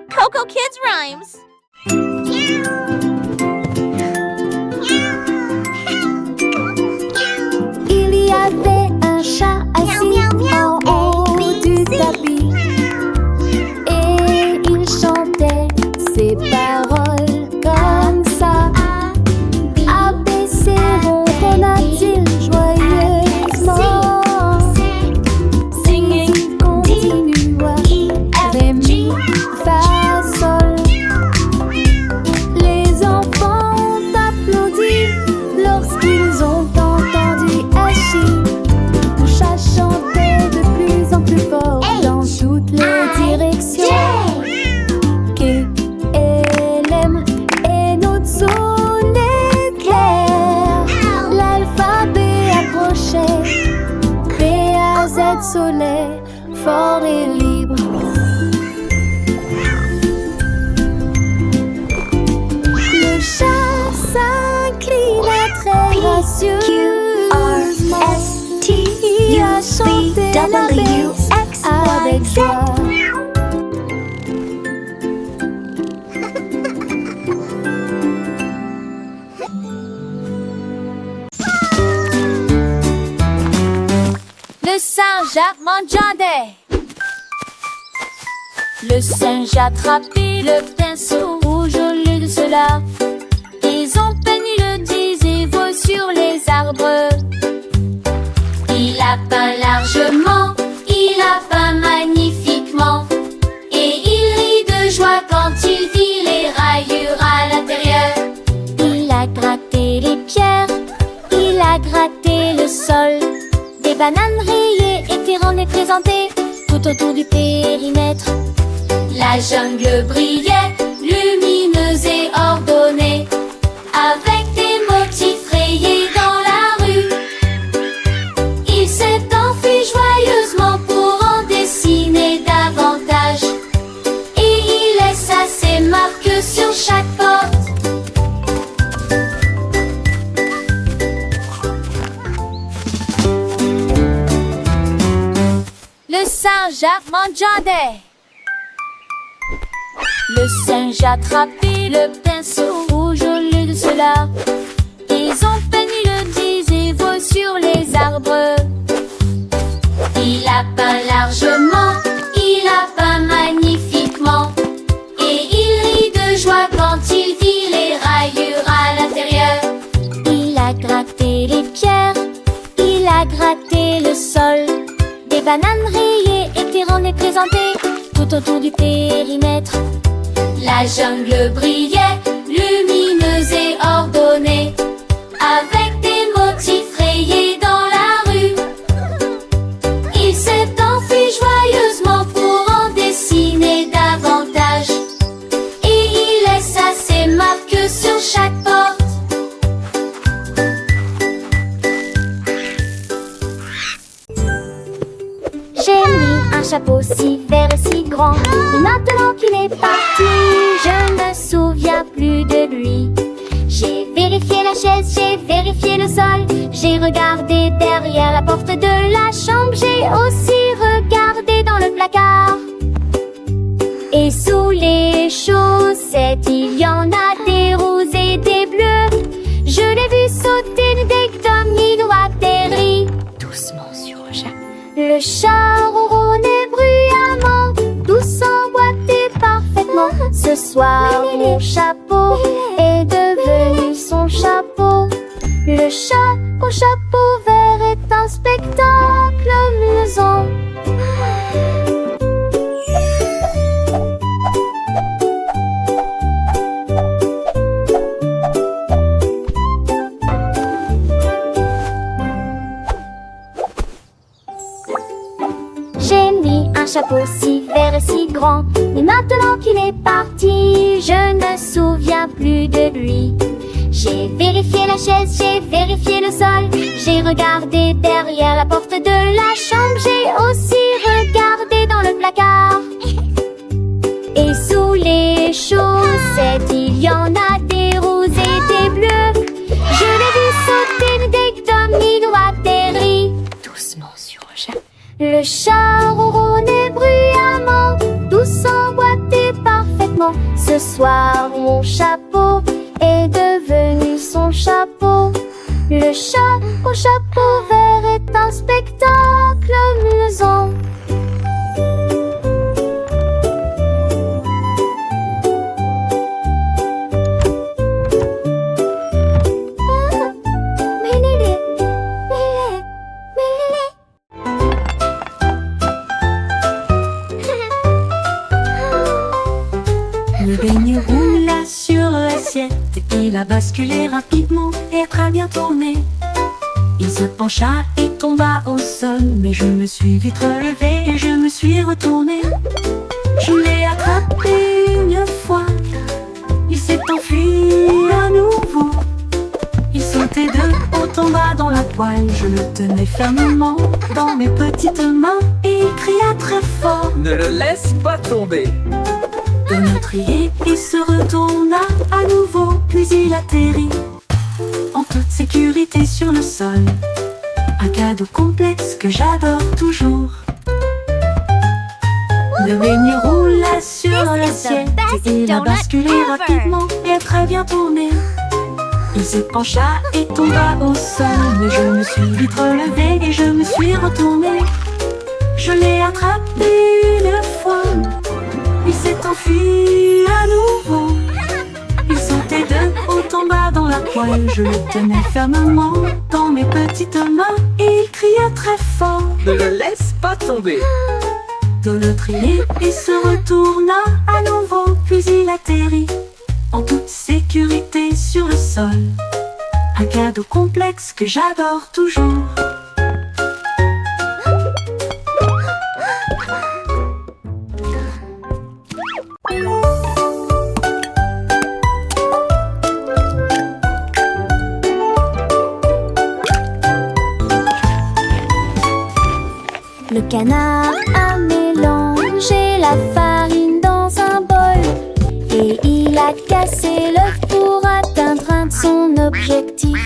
Coco Kids Rhymes. Il y avait un chat assis en haut du tapis et il chantait ses paroles comme ça. A, B, C, rondonna-t-il joyeusement. Singing continua, Ré, Mi, Fa, Sol. Les enfants ont applaudi lorsqu'ils ont entendu Achille. Le chat chantait de plus en plus fort dans toutes les directions. K, L, M, N, O, sonnet clair. L'alphabet approchait. B, A, Z, soleil, fort et libre. Le chat s'inclina très gracieusement. Il a chanté la baisse avec joie. Le singe mangeait. Le singe a attrapé le pinceau rouge au lieu de cela. Ils ont peigné le disévo sur les arbres. Il a peint largement, il a peint magnifiquement. Et il rit de joie quand il vit les rayures à l'intérieur. Il a gratté les pierres, il a gratté le sol. Des bananes rayées étaient rondées présentées tout autour du périmètre. La jungle brillait, lumineuse et ordonnée, avec des motifs rayés dans la rue. Il s'est enfui joyeusement pour en dessiner davantage, et il laissa ses marques sur chaque porte. Le singe mangeait. Le singe a attrapé le pinceau rouge au lieu de cela. Ils ont peigné le disévo sur les arbres. Il a peint largement, il a peint magnifiquement. Et il rit de joie quand il vit les rayures à l'intérieur. Il a gratté les pierres, il a gratté le sol. Des bananes rayées étaient rondées présentées tout autour du périmètre. La jungle brillait, lumineuse et ordonnée, avec des motifs rayés dans la rue. Il s'est enfui joyeusement pour en dessiner davantage, et il laissa ses marques sur chaque porte. J'ai mis un chapeau si vert et si grand, et maintenant qu'il est parti, je ne me souviens plus de lui. J'ai vérifié la chaise, j'ai vérifié le sol, j'ai regardé derrière la porte de la chambre, j'ai aussi regardé dans le placard. Et sous les chaussettes, il y en a des roses et des bleus. Je l'ai vu sauter des domino atterri doucement sur le chat. Le chat ronronnait bruyamment, tout s'emboîtait parfaitement. Ce soir, mon chapeau est devenu son chapeau. Le chat au chapeau vert est un spectacle amusant. J'ai mis un chapeau si vert et si grand, mais maintenant qu'il est parti, je ne me souviens plus de lui. J'ai vérifié la chaise, j'ai vérifié le sol, j'ai regardé derrière la porte de la chambre, j'ai aussi regardé dans le placard. Et sous les chaussettes, il y en a des roses et des bleus. Je l'ai vu sauter des domino atterri doucement sur le chat. Le chat ronronnait bruyamment, tout s'emboîtait parfaitement. Ce soir, mon chapeau est devenu son chapeau. Le chat au chapeau vert est un spectacle amusant. Le beignet roula sur l'assiette. Il a basculé rapidement et très bien tourné. Il se pencha et tomba au sol. Mais je me suis vite relevé et je me suis retourné. Je l'ai attrapé une fois. Il s'est enfui à nouveau. Il sautait de haut en bas dans la poêle. Je le tenais fermement dans mes petites mains. Et il cria très fort: Ne le laisse pas tomber. Donald riait et se retourna à nouveau, puis il atterrit en toute sécurité sur le sol. Un cadeau complexe que j'adore toujours. Le beignet roula sur l'assiette et il a basculé rapidement et très bien tourné. Il se pencha et tomba au sol, mais je me suis vite relevé et je me suis retourné. Je l'ai attrapé une fois. Il s'est enfui à nouveau. Il sautait de haut en bas dans la poêle. Je le tenais fermement dans mes petites mains et il cria très fort: Ne le laisse pas tomber. Donald riait et se retourna à nouveau, puis il atterrit en toute sécurité sur le sol. Un cadeau complexe que j'adore toujours. Le canard a mélangé la farine dans un bol et il a cassé l'œuf pour atteindre un de son objectif.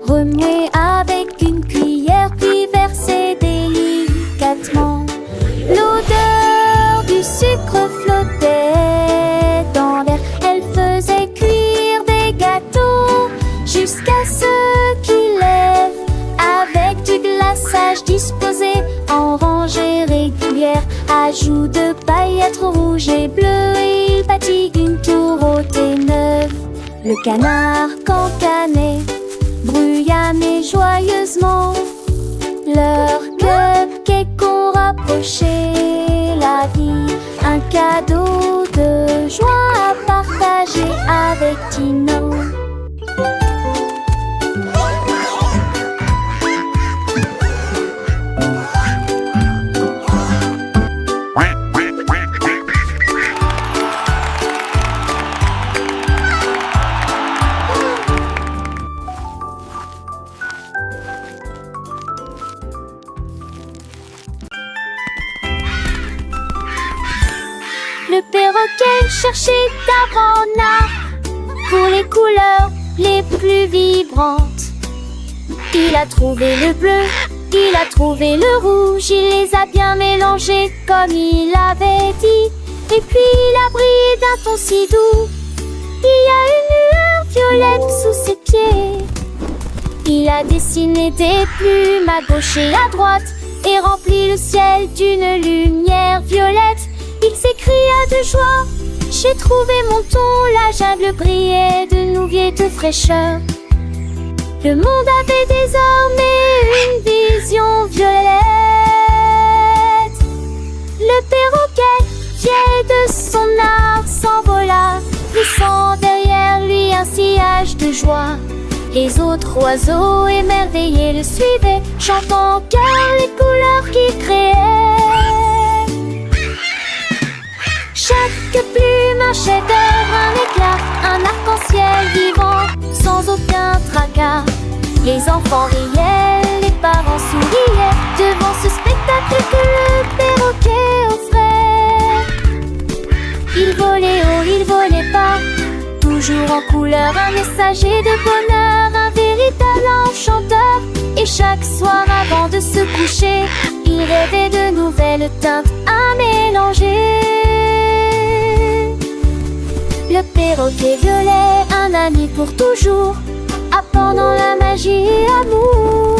Remuer avec une cuillère puis verser délicatement. L'odeur du sucre flottait dans l'air. Elle faisait cuire des gâteaux jusqu'à ce qu'ils lèvent avec du glaçage disposé en rangée régulière. Ajout de paillettes rouges et bleues et il bâtit une tour haute et neuve. Le canard cancanait bruyamment et joyeusement. Leurs cupcakes ont rapproché la vie. Un cadeau de joie à partager avec Tino. Le perroquet cherchait d'arbre en arbre pour les couleurs les plus vibrantes. Il a trouvé le bleu, il a trouvé le rouge, il les a bien mélangés comme il avait dit. Et puis il a brillé d'un ton si doux. Il y a une lueur violette sous ses pieds. Il a dessiné des plumes à gauche et à droite et rempli le ciel d'une lumière violette. Il s'écria de joie: j'ai trouvé mon ton, la jungle brillait de nouveaux de fraîcheur. Le monde avait désormais une vision violette. Le perroquet, fier de son art, s'envola, laissant derrière lui un sillage de joie. Les autres oiseaux émerveillés le suivaient, chantant en chœur les couleurs qu'il créait. Chaque plume un chef-d'œuvre, un éclat, un arc-en-ciel vivant, sans aucun tracas. Les enfants riaient, les parents souriaient devant ce spectacle que le perroquet offrait. Il volait haut, il volait bas, toujours en couleur, un messager de bonheur, un véritable enchanteur. Et chaque soir avant de se coucher, il rêvait de nouvelles teintes à mélanger. Le le perroquet violet, un ami pour toujours, apprenant la magie et l'amour.